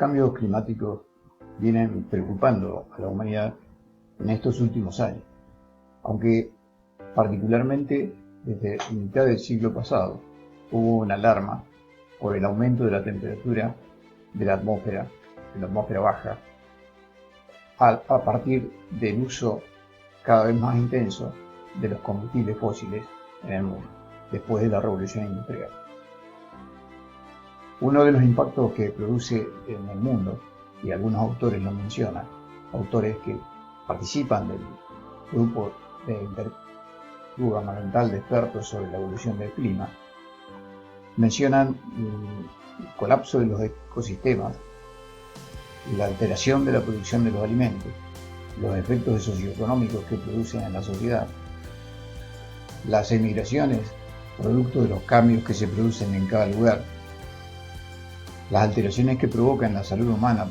cambios climáticos vienen preocupando a la humanidad en estos últimos años, aunque particularmente desde la mitad del siglo pasado hubo una alarma por el aumento de la temperatura de la atmósfera baja, a partir del uso cada vez más intenso de los combustibles fósiles en el mundo, después de la revolución industrial. Uno de los impactos que produce en el mundo, y algunos autores lo mencionan, autores que participan del grupo de intergubernamental de expertos sobre la evolución del clima, mencionan el colapso de los ecosistemas, la alteración de la producción de los alimentos, los efectos socioeconómicos que producen en la sociedad, las emigraciones producto de los cambios que se producen en cada lugar, las alteraciones que provocan la salud humana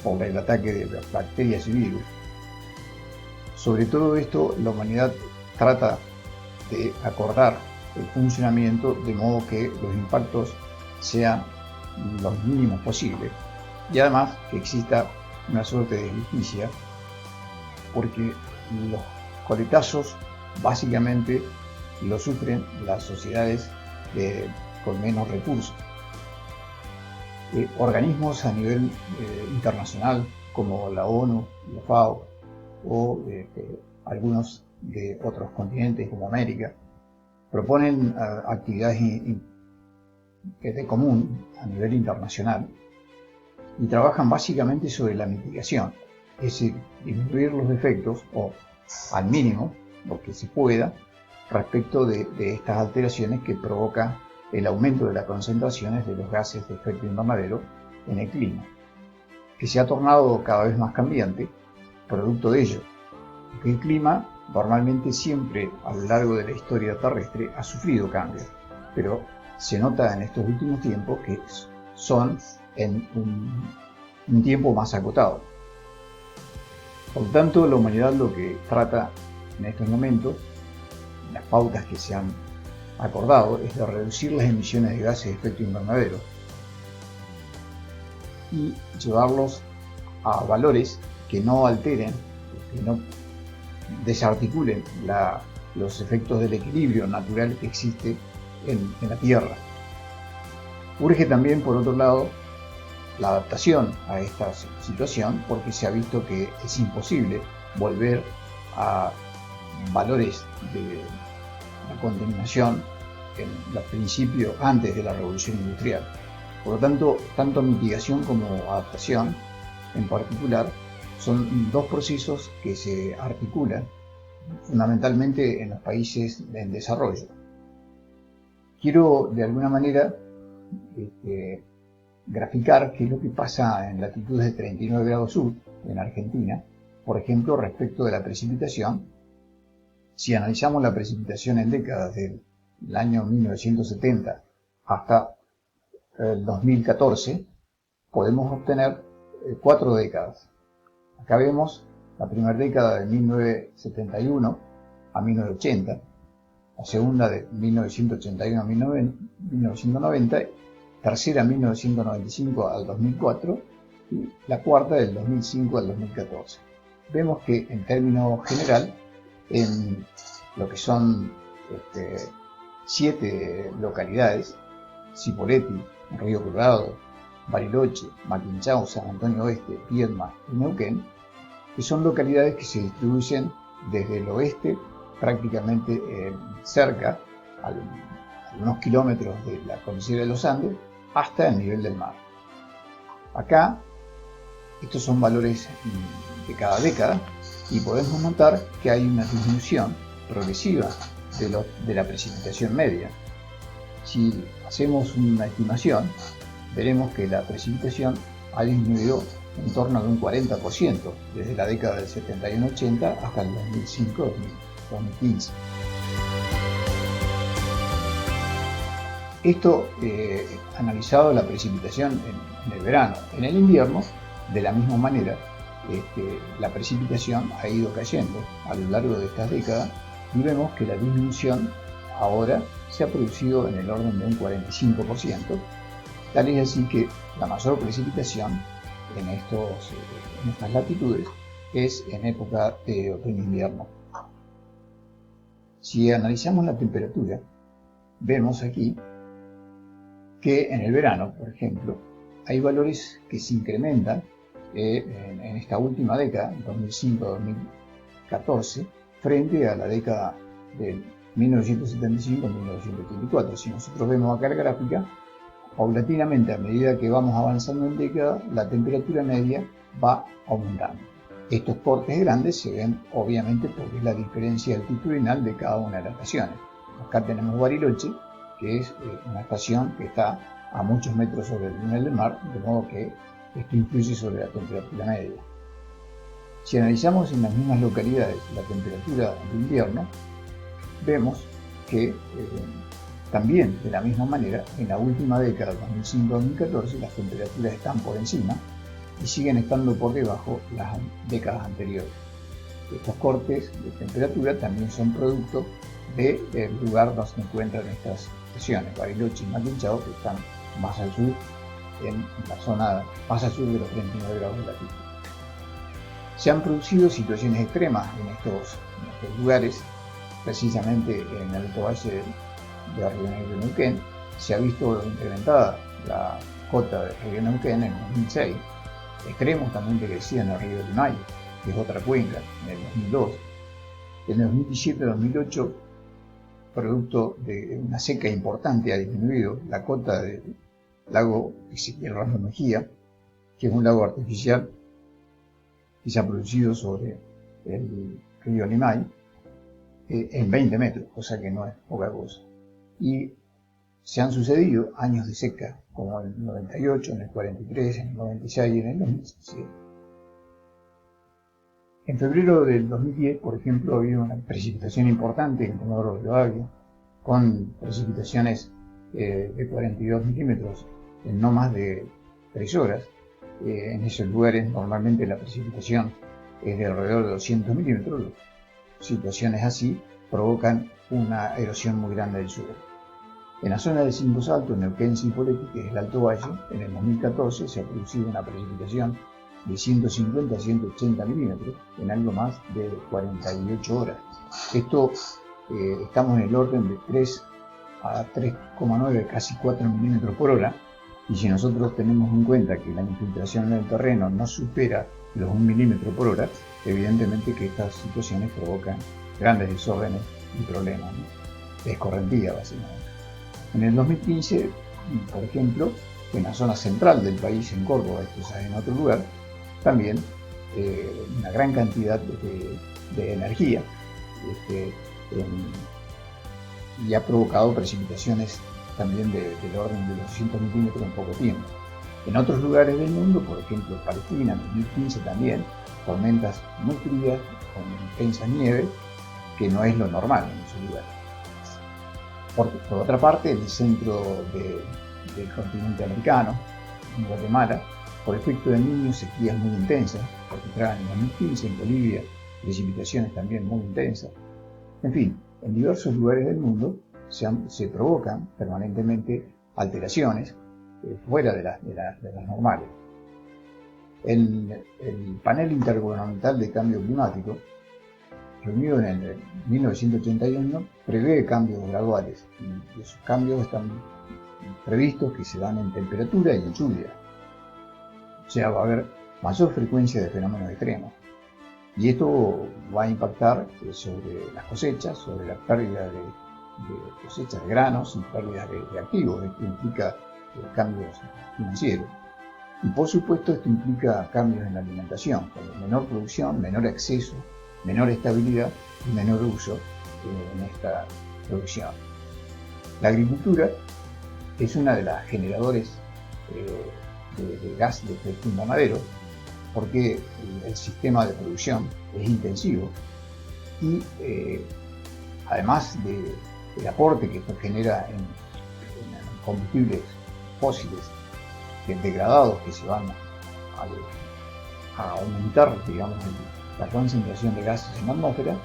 por el ataque de bacterias y virus. Sobre todo esto, la humanidad trata de acordar el funcionamiento de modo que los impactos sean los mínimos posibles, y además que exista una suerte de justicia, porque los coletazos básicamente lo sufren las sociedades con menos recursos. Organismos a nivel internacional como la ONU, la FAO o algunos de otros continentes como América proponen actividades de común a nivel internacional y trabajan básicamente sobre la mitigación, es decir, disminuir los efectos o al mínimo lo que se pueda respecto de estas alteraciones que provoca el aumento de las concentraciones de los gases de efecto invernadero en el clima, que se ha tornado cada vez más cambiante producto de ello. Porque el clima normalmente siempre a lo largo de la historia terrestre ha sufrido cambios, pero se nota en estos últimos tiempos que son en un tiempo más acotado. Por lo tanto, la humanidad lo que trata en estos momentos, las pautas que se han acordado, es de reducir las emisiones de gases de efecto invernadero y llevarlos a valores que no alteren, que no desarticulen los efectos del equilibrio natural que existe en la Tierra. Urge también, por otro lado, la adaptación a esta situación, porque se ha visto que es imposible volver a valores de la contaminación en los principios antes de la revolución industrial. Por lo tanto, tanto mitigación como adaptación en particular son dos procesos que se articulan fundamentalmente en los países en desarrollo. Quiero de alguna manera graficar qué es lo que pasa en latitudes de 39 grados sur en Argentina, por ejemplo, respecto de la precipitación. Si analizamos la precipitación en décadas del año 1970 hasta el 2014, podemos obtener 4 décadas. Acá vemos la primera década de 1971 a 1980, la segunda de 1981 a 1990, tercera 1995 al 2004 y la cuarta del 2005 al 2014. Vemos que en términos general, en lo que son 7 localidades, Cipolletti, Río Colorado, Bariloche, Maquinchao, San Antonio Oeste, Viedma y Neuquén, que son localidades que se distribuyen desde el oeste, prácticamente cerca, a unos kilómetros de la cordillera de los Andes, hasta el nivel del mar. Acá, estos son valores de cada década, y podemos notar que hay una disminución progresiva de la precipitación media. Si hacemos una estimación, veremos que la precipitación ha disminuido en torno a un 40% desde la década del 71-80 hasta el 2005-2015. Esto analizado la precipitación en el verano. En el invierno, de la misma manera, la precipitación ha ido cayendo a lo largo de estas décadas y vemos que la disminución ahora se ha producido en el orden de un 45%, tal es así que la mayor precipitación en estas latitudes es en época de otoño-invierno. Si analizamos la temperatura, vemos aquí que en el verano, por ejemplo, hay valores que se incrementan en esta última década, 2005-2014, frente a la década del 1975-1984. Si nosotros vemos acá la gráfica, paulatinamente, a medida que vamos avanzando en década, la temperatura media va aumentando. Estos cortes grandes se ven obviamente porque es la diferencia altitudinal de cada una de las estaciones. Acá tenemos Bariloche, que es una estación que está a muchos metros sobre el nivel del mar, de modo que esto influye sobre la temperatura media. Si analizamos en las mismas localidades la temperatura de invierno, vemos que también de la misma manera en la última década, 2005-2014, las temperaturas están por encima y siguen estando por debajo las décadas anteriores. Estos cortes de temperatura también son producto del lugar donde se encuentran estas estaciones, Bariloche y Maquinchao, que están más al sur, en la zona más al sur de los 39 grados de latitud. Se han producido situaciones extremas en estos lugares, precisamente en el Alto Valle de Río Negro y Neuquén. Se ha visto incrementada la cota de Río Neuquén en 2006, extremos también que decían el río del Mayo, que es otra cuenca, en el 2002. En el 2017-2008, producto de una seca importante, ha disminuido la cota del lago Ezequiel Ramos Mejía, que es un lago artificial que se ha producido sobre el río Limay, en 20 metros, cosa que no es poca cosa. Y se han sucedido años de seca, como en el 98, en el 43, en el 96 y en el 2017. En febrero del 2010, por ejemplo, ha habido una precipitación importante en Comodoro Rivadavia, con precipitaciones de 42 milímetros en no más de 3 horas. En esos lugares normalmente la precipitación es de alrededor de 200 milímetros. Situaciones así provocan una erosión muy grande del suelo. En la zona de Cinco Saltos, Neuquén, Cipolletti, que es el Alto Valle, en el 2014 se ha producido una precipitación de 150 a 180 milímetros en algo más de 48 horas. Esto estamos en el orden de 3 a 3,9, casi 4 milímetros por hora, y si nosotros tenemos en cuenta que la infiltración en el terreno no supera los 1 milímetro por hora, evidentemente que estas situaciones provocan grandes desórdenes y problemas, ¿no? Escorrentía, básicamente. En el 2015, por ejemplo, en la zona central del país, en Córdoba, esto es en otro lugar, también una gran cantidad de energía y ha provocado precipitaciones también del orden de 200 milímetros en poco tiempo. En otros lugares del mundo, por ejemplo Palestina, en 2015 también, tormentas muy frías con intensa nieve, que no es lo normal en esos lugares. Por otra parte, en el centro del continente americano, en Guatemala, por efecto del Niño, sequías muy intensas, registradas en 2015, en Bolivia, precipitaciones también muy intensas. En fin, en diversos lugares del mundo se provocan permanentemente alteraciones fuera de las normales. El Panel Intergubernamental de Cambio Climático, reunido en el 1981, prevé cambios graduales y esos cambios están previstos que se dan en temperatura y en lluvia. O sea, va a haber mayor frecuencia de fenómenos extremos. Y esto va a impactar sobre las cosechas, sobre la pérdida de cosechas de granos y pérdidas de activos. Esto implica cambios financieros. Y por supuesto esto implica cambios en la alimentación, con menor producción, menor acceso, menor estabilidad y menor uso en esta producción. La agricultura es una de las generadores de gas de efecto invernadero, porque el sistema de producción es intensivo y además del aporte que esto genera en combustibles fósiles degradados que se van a aumentar, digamos, la concentración de gases en la atmósfera,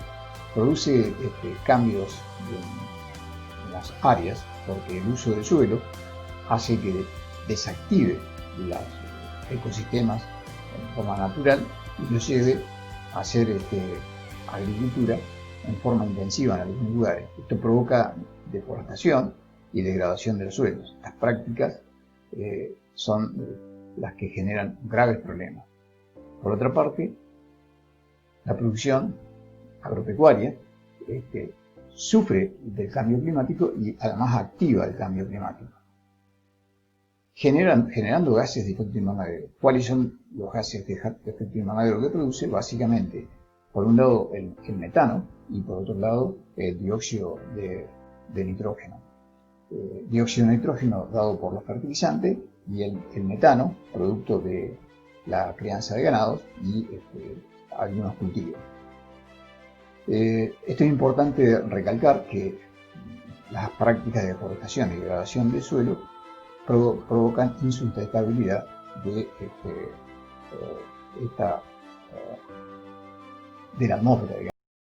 produce cambios en las áreas, porque el uso del suelo hace que desactive los ecosistemas en forma natural, inclusive hacer agricultura en forma intensiva en algunos lugares. Esto provoca deforestación y degradación de los suelos. Estas prácticas son las que generan graves problemas. Por otra parte, la producción agropecuaria sufre del cambio climático y además activa el cambio climático, generando gases de efecto invernadero. ¿Cuáles son los gases de efecto invernadero que produce? Básicamente, por un lado el metano y por otro lado el dióxido de nitrógeno. Dióxido de nitrógeno dado por los fertilizantes y el metano, producto de la crianza de ganados y algunos cultivos. Esto es importante recalcar que las prácticas de deforestación y degradación del suelo provocan insustentabilidad de la atmósfera, digamos.